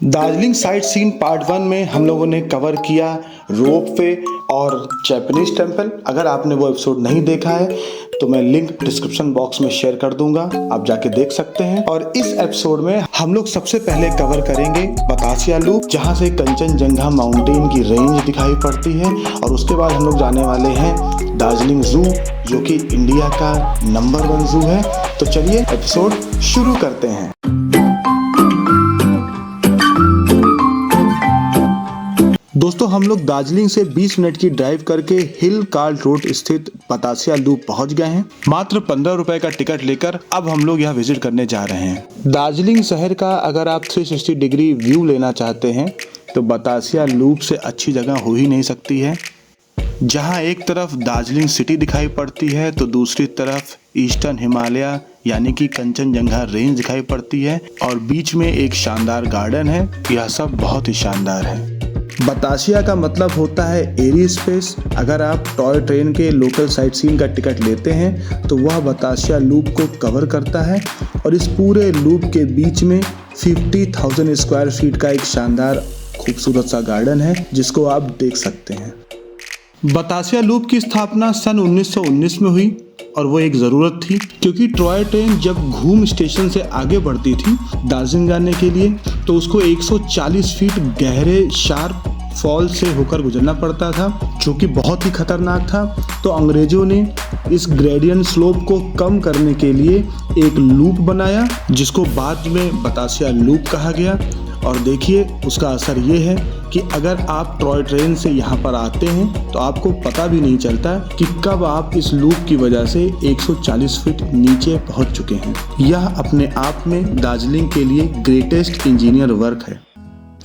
Darjeeling site scene part 1 में हम लोगों ने कवर किया रोपवे और जापानीज टेम्पल। अगर आपने वो एपिसोड नहीं देखा है तो मैं लिंक डिस्क्रिप्शन बॉक्स में शेयर कर दूंगा, आप जाके देख सकते हैं। और इस एपिसोड में हम लोग सबसे पहले कवर करेंगे बतासिया लूप, जहां से कंचनजंगा माउंटेन की रेंज दिखाई पड़ती है। और उसके बाद हम लोग जाने वाले हैं दार्जिलिंग जू, जो कि इंडिया का नंबर 1 जू है। तो चलिए एपिसोड शुरू करते हैं। दोस्तों, हम लोग दार्जिलिंग से 20 मिनट की ड्राइव करके हिल कार्ल रोड स्थित बतासिया लूप पहुंच गए हैं। मात्र 15 रुपए का टिकट लेकर अब हम लोग यहाँ विजिट करने जा रहे हैं। दार्जिलिंग शहर का अगर आप 360 डिग्री व्यू लेना चाहते हैं तो बतासिया लूप से अच्छी जगह हो ही नहीं सकती है। जहाँ एक तरफ दार्जिलिंग सिटी दिखाई पड़ती है तो दूसरी तरफ ईस्टर्न हिमालय यानी कि कंचनजंगा रेंज दिखाई पड़ती है और बीच में एक शानदार गार्डन है। यह सब बहुत ही शानदार है। बतासिया का मतलब होता है एरी स्पेस। अगर आप टॉय ट्रेन के लोकल साइट सीन का टिकट लेते हैं तो वह बतासिया लूप को कवर करता है। और इस पूरे लूप के बीच में 50,000 स्क्वायर फीट का एक शानदार खूबसूरत सा गार्डन है, जिसको आप देख सकते हैं। बतासिया लूप की स्थापना सन 1919 में हुई और वो एक ज़रूरत थी, क्योंकि टॉय ट्रेन जब घूम स्टेशन से आगे बढ़ती थी दार्जिलिंग जाने के लिए तो उसको 140 फीट गहरे शार्प फॉल से होकर गुजरना पड़ता था, जो कि बहुत ही खतरनाक था। तो अंग्रेजों ने इस ग्रेडियंट स्लोप को कम करने के लिए एक लूप बनाया, जिसको बाद में बतासिया लूप कहा गया। और देखिए उसका असर ये है कि अगर आप टॉय ट्रेन से यहाँ पर आते हैं तो आपको पता भी नहीं चलता कि कब आप इस लूप की वजह से 140 फीट नीचे पहुँच चुके हैं। यह अपने आप में दार्जिलिंग के लिए ग्रेटेस्ट इंजीनियर वर्क है।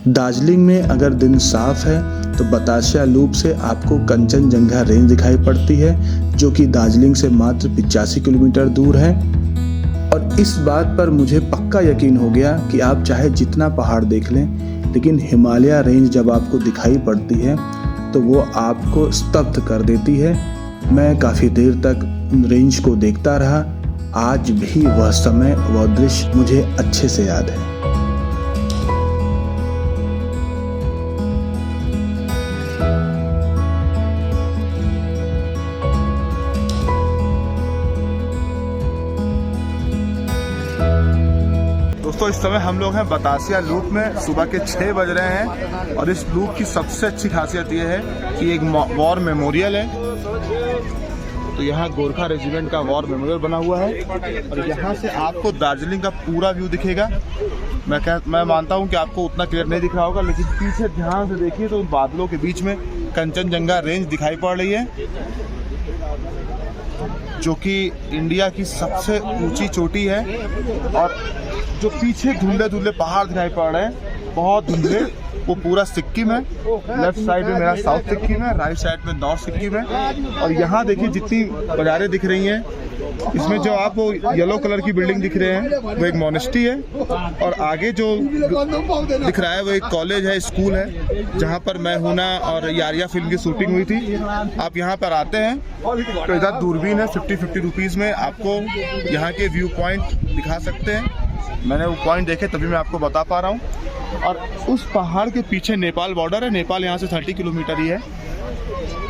दार्जिलिंग में अगर दिन साफ है तो बतासिया लूप से आपको कंचनजंगा रेंज दिखाई पड़ती है, जो कि दार्जिलिंग से मात्र 85 किलोमीटर दूर है। और इस बात पर मुझे पक्का यकीन हो गया कि आप चाहे जितना पहाड़ देख लें, लेकिन हिमालय रेंज जब आपको दिखाई पड़ती है तो वो आपको स्तब्ध कर देती है। मैं काफ़ी देर तक उन रेंज को देखता रहा। आज भी वह समय, वह दृश्य मुझे अच्छे से याद है। दोस्तों, इस समय हम लोग हैं बतासिया लूप में। सुबह के 6 बज रहे हैं और इस लूप की सबसे अच्छी खासियत यह है कि एक वॉर मेमोरियल है। तो यहाँ गोरखा रेजिमेंट का वॉर मेमोरियल बना हुआ है और यहाँ से आपको दार्जिलिंग का पूरा व्यू दिखेगा। मैं मानता हूँ कि आपको उतना क्लियर नहीं दिख रहा होगा, लेकिन पीछे ध्यान से देखिए तो उन बादलों के बीच में कंचनजंगा रेंज दिखाई पड़ रही है, जो कि इंडिया की सबसे ऊंची चोटी है। और जो पीछे धुंधले धुंधले पहाड़ दिखाई पड़ रहे हैं, बहुत धुंधले, वो पूरा सिक्किम है। लेफ्ट साइड में मेरा साउथ सिक्किम है, राइट साइड में नॉर्थ सिक्किम है। और यहाँ देखिए जितनी बाजारें दिख रही हैं, इसमें जो आपको येलो कलर की बिल्डिंग दिख रहे हैं वो एक मोनेस्ट्री है। और आगे जो दिख रहा है वो एक कॉलेज है, स्कूल है, जहाँ पर मैं हूं ना और यारिया फिल्म की शूटिंग हुई थी। आप यहाँ पर आते हैं तो इधर दूरबीन है, 50 रुपीज़ में आपको यहाँ के व्यू पॉइंट दिखा सकते हैं। मैंने वो पॉइंट देखे तभी मैं आपको बता पा रहा हूँ। और उस पहाड़ के पीछे नेपाल बॉर्डर है। नेपाल यहाँ से 30 किलोमीटर ही है,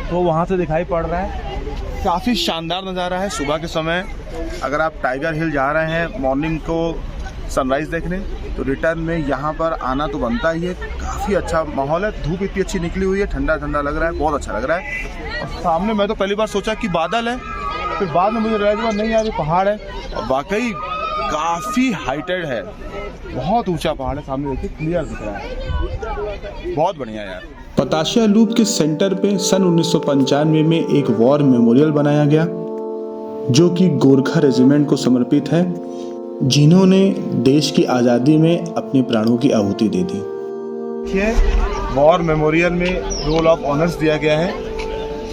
तो वहाँ से दिखाई पड़ रहा है। काफ़ी शानदार नज़ारा है सुबह के समय। अगर आप टाइगर हिल जा रहे हैं मॉर्निंग को सनराइज़ देखने, तो रिटर्न में यहाँ पर आना तो बनता ही है। काफ़ी अच्छा माहौल है, धूप इतनी अच्छी निकली हुई है, ठंडा ठंडा लग रहा है, बहुत अच्छा लग रहा है। और सामने मैं तो पहली बार सोचा कि बादल है, फिर बाद में मुझे रियलाइज नहीं यार ये पहाड़ है। और वाकई काफ़ी हाइटेड है, बहुत ऊंचा पहाड़ है। सामने देखिए क्लियर दिख रहा है, बहुत बढ़िया यार। बतासिया लूप के सेंटर पे सन 1995 में एक वॉर मेमोरियल बनाया गया, जो कि गोरखा रेजिमेंट को समर्पित है, जिन्होंने देश की आज़ादी में अपने प्राणों की आहुति दे दी। देखिए वॉर मेमोरियल में रोल ऑफ ऑनर्स दिया गया है।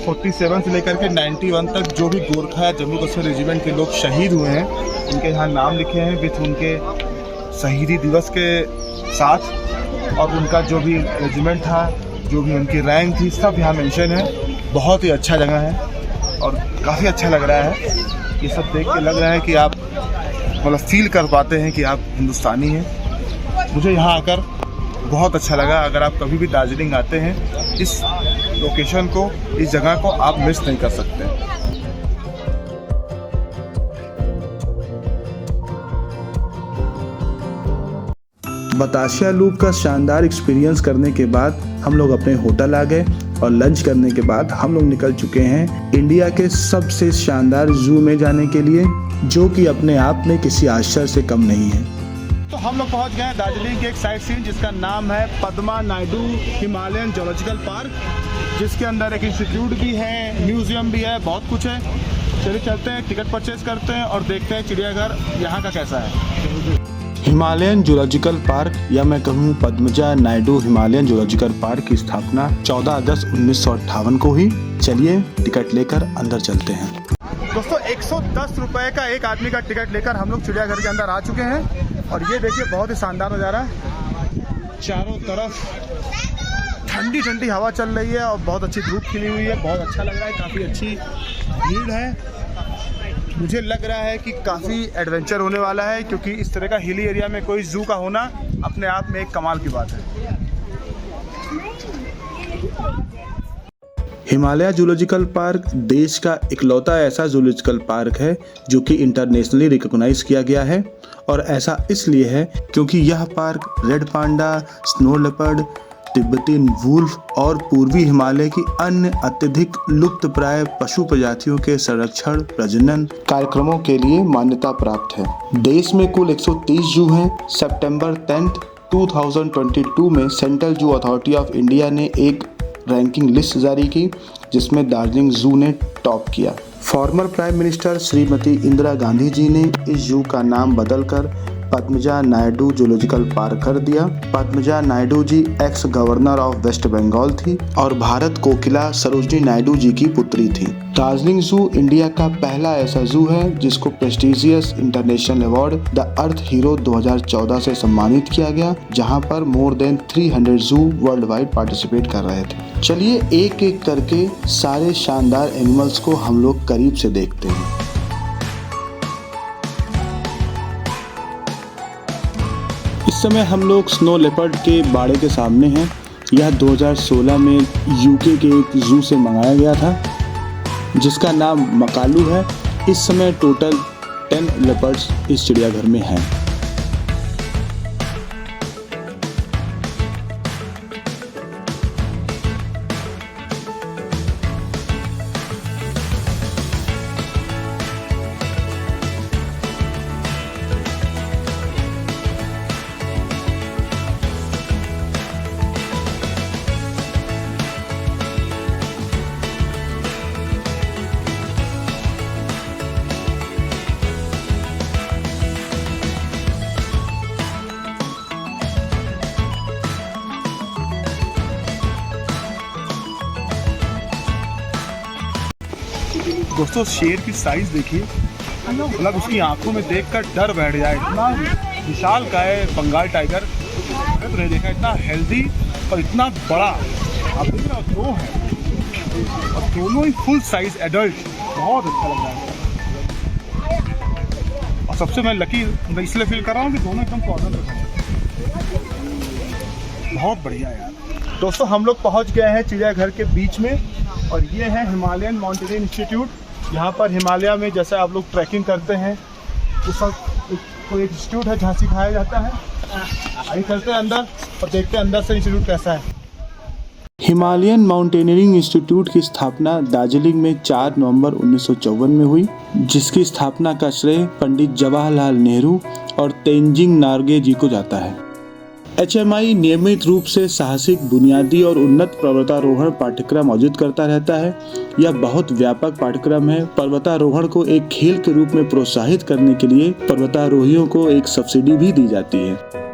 47 से लेकर के 91 तक जो भी गोरखा जम्मू कश्मीर रेजिमेंट के लोग शहीद हुए हैं, उनके यहाँ नाम लिखे हैं विथ उनके शहीदी दिवस के साथ। और उनका जो भी रेजिमेंट था, जो भी उनकी रैंक थी, सब यहाँ मेंशन है। बहुत ही अच्छा जगह है और काफ़ी अच्छा लग रहा है। ये सब देख के लग रहा है कि आप मतलब फील कर पाते हैं कि आप हिंदुस्तानी हैं। मुझे यहाँ आकर बहुत अच्छा लगा। अगर आप कभी भी दार्जिलिंग आते हैं, इस लोकेशन को, इस जगह को आप मिस नहीं कर सकते। बतासिया लूप का शानदार एक्सपीरियंस करने के बाद हम लोग अपने होटल आ गए और लंच करने के बाद हम लोग निकल चुके हैं इंडिया के सबसे शानदार जू में जाने के लिए, जो कि अपने आप में किसी आश्चर्य से कम नहीं है। तो हम लोग पहुंच गए हैं दार्जिलिंग के एक साइट सीन जिसका नाम है Padma Naidu Himalayan zoological park, जिसके अंदर एक इंस्टीट्यूट भी है, म्यूजियम भी है, बहुत कुछ है। चलिए चलते हैं, टिकट परचेज करते हैं और देखते हैं चिड़ियाघर यहाँ का कैसा है। हिमालयन जूलॉजिकल पार्क, या मैं कहूँ Padmaja Naidu Himalayan zoological park की स्थापना 14 अगस्त 1958 को हुई। चलिए टिकट लेकर अंदर चलते हैं। दोस्तों 110 रुपए का एक आदमी का टिकट लेकर हम लोग चिड़ियाघर के अंदर आ चुके हैं और ये देखिए बहुत ही शानदार नज़ारा है। चारों तरफ ठंडी ठंडी हवा चल रही है और बहुत अच्छी धूप खिली हुई है, बहुत अच्छा लग रहा है। काफ़ी अच्छी भीड़ है। मुझे लग रहा है कि काफ़ी एडवेंचर होने वाला है, क्योंकि इस तरह का हिली एरिया में कोई जू का होना अपने आप में एक कमाल की बात है। हिमालय जूलॉजिकल पार्क देश का इकलौता ऐसा जूलॉजिकल पार्क है जो कि इंटरनेशनली रिकॉग्नाइज किया गया है, और ऐसा इसलिए है क्योंकि यह park red panda, snow leopard, Tibetan wolf और पूर्वी हिमालय की अन्य अत्यधिक लुप्तप्राय पशु प्रजातियों के संरक्षण प्रजनन कार्यक्रमों के लिए मान्यता प्राप्त है। देश में कुल 130 जू हैं। सितंबर 10, 2022 में central zoo authority of India ने एक रैंकिंग लिस्ट जारी की, जिसमें दार्जिलिंग जू ने टॉप किया। Former prime minister Shrimati Indira Gandhi ji ने इस जू का नाम बदलकर पद्मजा नायडू जूलॉजिकल पार्क कर दिया। Padmaja Naidu ji ex governor of West Bengal थी और भारत कोकिला सरोजनी नायडू जी की पुत्री थी। दार्जिलिंग जू इंडिया का पहला ऐसा जू है जिसको prestigious international award the earth hero 2014 से सम्मानित किया गया, जहां पर मोर देन 300 जू वर्ल्ड वाइड पार्टिसिपेट कर रहे थे। चलिए एक एक करके सारे शानदार एनिमल्स को हम लोग करीब से देखते हैं। इस समय हम लोग स्नो लेपर्ड के बाड़े के सामने हैं। यह 2016 में यूके के एक जू से मंगाया गया था, जिसका नाम मकालू है। इस समय टोटल 10 लेपर्ड्स इस चिड़ियाघर में हैं। दोस्तों शेर की साइज देखिए, मतलब उसकी आंखों में देखकर डर बैठ जाए। इतना विशाल का है बंगाल टाइगर, मैंने तो नहीं देखा इतना हेल्दी और इतना बड़ा। आप देख रहे हो, दो हैं और दोनों ही फुल साइज एडल्ट। बहुत अच्छा लग रहा है और सबसे मैं लकी इसलिए फील कर रहा हूँ कि दोनों एकदम कॉर्नर पे हैं। बहुत बढ़िया यार। दोस्तों हम लोग पहुँच गए हैं चिड़ियाघर के बीच में और ये है हिमालयन माउंटेनियरिंग इंस्टीट्यूट। यहाँ पर हिमालय में जैसे आप लोग ट्रैकिंग करते हैं, उस कोई इंस्टीट्यूट है जहाँ सिखाया जाता है। आइए चलते हैं अंदर और देखते हैं अंदर से इंस्टीट्यूट कैसा है। हिमालयन माउंटेनियरिंग इंस्टीट्यूट की स्थापना दार्जिलिंग में 4 नवंबर 1954 में हुई, जिसकी स्थापना का श्रेय पंडित जवाहरलाल नेहरू और तेंजिंग नार्गे जी को जाता है। HMI नियमित रूप से साहसिक, बुनियादी और उन्नत पर्वतारोहण पाठ्यक्रम आयोजित करता रहता है। यह बहुत व्यापक पाठ्यक्रम है। पर्वतारोहण को एक खेल के रूप में प्रोत्साहित करने के लिए पर्वतारोहियों को एक सब्सिडी भी दी जाती है।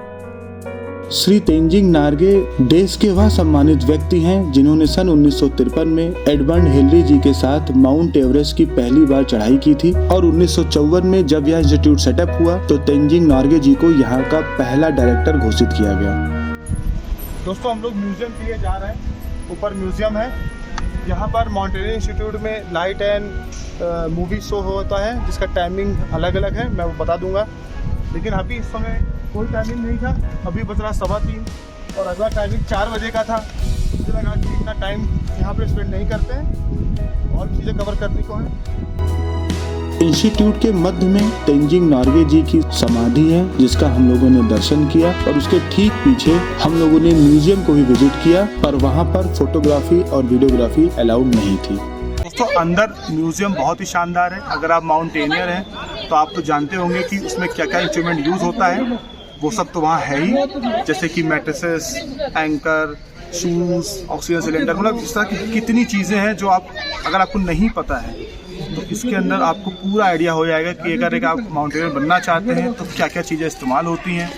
श्री तेंजिंग नार्गे देश के वह सम्मानित व्यक्ति हैं जिन्होंने सन 1953 में एडमंड हिलरी जी के साथ माउंट एवरेस्ट की पहली बार चढ़ाई की थी, और 1954 में जब यह इंस्टीट्यूट सेटअप हुआ तो तेंजिंग नार्गे जी को यहाँ का पहला डायरेक्टर घोषित किया गया। दोस्तों हम लोग म्यूजियम के लिए जा रहे हैं। ऊपर म्यूजियम है। यहाँ पर माउंटेनियरिंग इंस्टीट्यूट में लाइट एंड मूवी शो होता है, जिसका टाइमिंग अलग अलग है, मैं वो बता दूंगा। लेकिन अभी इस समय कोई टाइमिंग नहीं था। अभी बज रहा 3:15 और अगला टाइमिंग 4 बजे का था। मुझे लगा कि इतना टाइम यहाँ पे स्पेंड नहीं करते हैं और चीज़ें कवर करने को है। इंस्टीट्यूट के मध्य में तेंजिंग नॉर्गे जी की समाधि है, जिसका हम लोगों ने दर्शन किया और उसके ठीक पीछे हम लोगों ने म्यूजियम को भी विजिट किया, पर वहाँ पर फोटोग्राफी और वीडियोग्राफी अलाउड नहीं थी। दोस्तों अंदर म्यूजियम बहुत ही शानदार है। अगर आप माउंटेनियर हैं तो आप तो जानते होंगे कि उसमें क्या क्या इंस्ट्रूमेंट यूज़ होता है, वो सब तो वहाँ है ही, जैसे कि mattresses, anchor, shoes, oxygen cylinder, मतलब इस तरह की कितनी चीज़ें हैं जो आप अगर आपको नहीं पता है तो इसके अंदर आपको पूरा आइडिया हो जाएगा कि अगर एक आप माउंटेनियर बनना चाहते हैं तो क्या क्या चीज़ें इस्तेमाल होती हैं।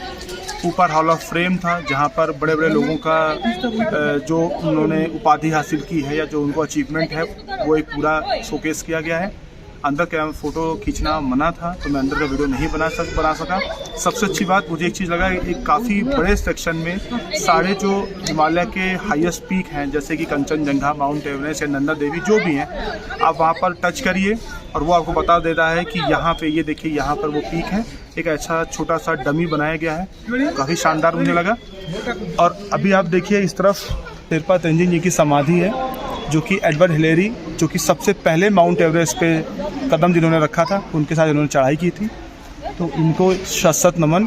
ऊपर हॉल ऑफ फ्रेम था जहाँ पर बड़े बड़े लोगों का जो उन्होंने उपाधि हासिल की है या जो उनको अचीवमेंट है वो एक पूरा शोकेस किया गया है। अंदर क्या फ़ोटो खींचना मना था तो मैं अंदर का वीडियो नहीं बना सका। सबसे अच्छी बात मुझे एक चीज़ लगा, एक काफ़ी बड़े सेक्शन में सारे जो हिमालय के हाईएस्ट पीक हैं जैसे कि कंचनजंगा, माउंट एवरेस्ट या नंदा देवी जो भी हैं, आप वहाँ पर टच करिए और वो आपको बता देता है कि यहाँ पे ये देखिए यहाँ पर वो पीक है। एक अच्छा छोटा सा डमी बनाया गया है, काफ़ी शानदार मुझे लगा। और अभी आप देखिए इस तरफ शेरपा तेंजिंग जी की समाधि है, जो कि एडवर्ड हिलेरी, जो कि सबसे पहले माउंट एवरेस्ट पे कदम जिन्होंने रखा था, उनके साथ इन्होंने चढ़ाई की थी, तो इनको शत नमन।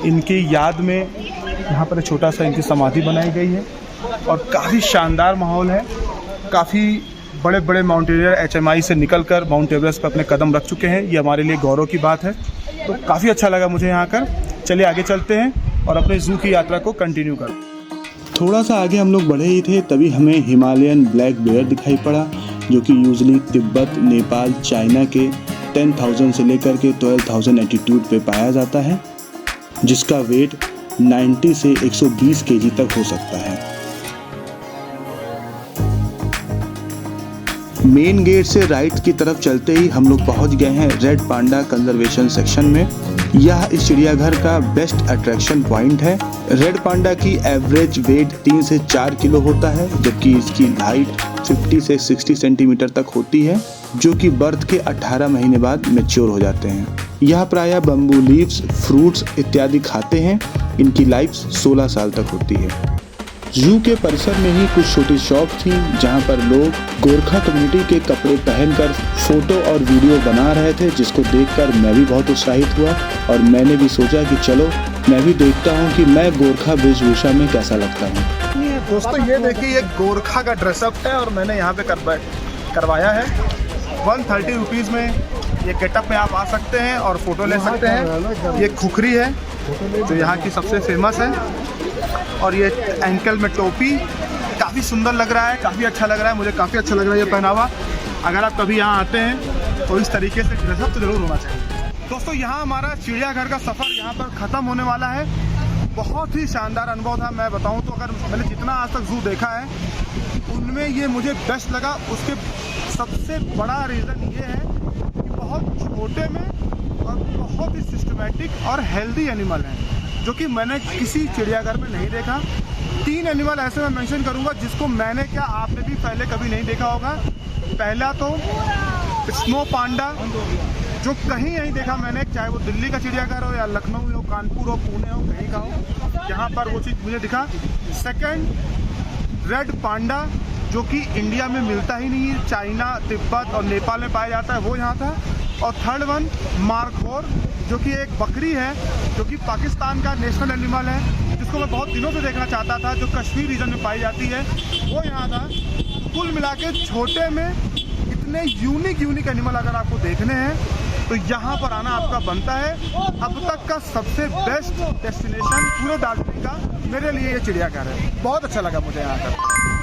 इनकी याद में यहाँ पर छोटा सा इनकी समाधि बनाई गई है और काफ़ी शानदार माहौल है। काफ़ी बड़े बड़े माउंटेनियर HMI से निकलकर माउंट एवरेस्ट पर अपने कदम रख चुके हैं, ये हमारे लिए गौरव की बात है। तो काफ़ी अच्छा लगा मुझे यहाँ कर। चलिए आगे चलते हैं और अपने ज़ू की यात्रा को कंटिन्यू करें। थोड़ा सा आगे हम लोग बढ़े ही थे तभी हमें हिमालयन ब्लैक बेयर दिखाई पड़ा, जो कि यूजली तिब्बत, नेपाल, चाइना के 10,000 से लेकर के 12,000 एल्टीट्यूड पे पाया जाता है, जिसका वेट 90 से 120 kg तक हो सकता है। मेन गेट से राइट की तरफ चलते ही हम लोग पहुंच गए हैं रेड पांडा कंजर्वेशन सेक्शन में। यह इस चिड़ियाघर का बेस्ट अट्रैक्शन पॉइंट है। रेड पांडा की एवरेज वेट 3 से 4 किलो होता है, जबकि इसकी हाइट 50 से 60 सेंटीमीटर तक होती है, जो कि बर्थ के 18 महीने बाद मैच्योर हो जाते हैं। यह प्रायः बम्बू लीव्स, फ्रूट्स इत्यादि खाते हैं। इनकी लाइफ 16 साल तक होती है। जू के परिसर में ही कुछ छोटी शॉप थी जहां पर लोग गोरखा कम्युनिटी के कपड़े पहनकर फोटो और वीडियो बना रहे थे, जिसको देखकर मैं भी बहुत उत्साहित हुआ और मैंने भी सोचा कि चलो मैं भी देखता हूं कि मैं गोरखा वेशभूषा में कैसा लगता हूं। दोस्तों ये देखिए ये गोरखा का ड्रेसअप है और मैंने यहाँ पे करवाया है। 130 रुपीज़ में ये गेटअप में आप आ सकते हैं और फ़ोटो ले सकते हैं। ये खुखरी है जो यहाँ की सबसे फेमस है और ये एंकल में टोपी काफ़ी सुंदर लग रहा है, काफ़ी अच्छा लग रहा है। मुझे काफ़ी अच्छा लग रहा है ये पहनावा। अगर आप कभी यहाँ आते हैं तो इस तरीके से ड्रेसअप तो जरूर होना चाहिए। दोस्तों यहाँ हमारा चिड़ियाघर का सफ़र यहाँ पर ख़त्म होने वाला है। बहुत ही शानदार अनुभव था। मैं बताऊँ तो अगर मैंने जितना आज तक जू देखा है उनमें ये मुझे बेस्ट लगा। उसके सबसे बड़ा रीज़न ये है कि बहुत छोटे में और बहुत ही सिस्टमेटिक और हेल्दी एनिमल हैं, जो कि मैंने किसी चिड़ियाघर में नहीं देखा। 3 एनिमल ऐसे मैं मेंशन करूंगा जिसको मैंने क्या आपने भी पहले कभी नहीं देखा होगा। पहला तो स्नो पांडा, जो कहीं नहीं देखा मैंने, चाहे वो दिल्ली का चिड़ियाघर हो या लखनऊ हो, कानपुर हो, पुणे हो, कहीं का हो, यहाँ पर वो चीज़ मुझे दिखा। सेकंड रेड पांडा, जो कि इंडिया में मिलता ही नहीं है, चाइना, तिब्बत और नेपाल में पाया जाता है, वो यहाँ था। और थर्ड वन मार्खोर, जो कि एक बकरी है, जो कि पाकिस्तान का नेशनल एनिमल है, जिसको मैं बहुत दिनों से देखना चाहता था, जो कश्मीर रीजन में पाई जाती है, वो यहाँ था। कुल मिला के छोटे में इतने यूनिक एनिमल अगर आपको देखने हैं तो यहाँ पर आना आपका बनता है। अब तक का सबसे बेस्ट डेस्टिनेशन पूरे दार्जिलिंग का मेरे लिए ये चिड़ियाघर है। बहुत अच्छा लगा मुझे यहाँ पर।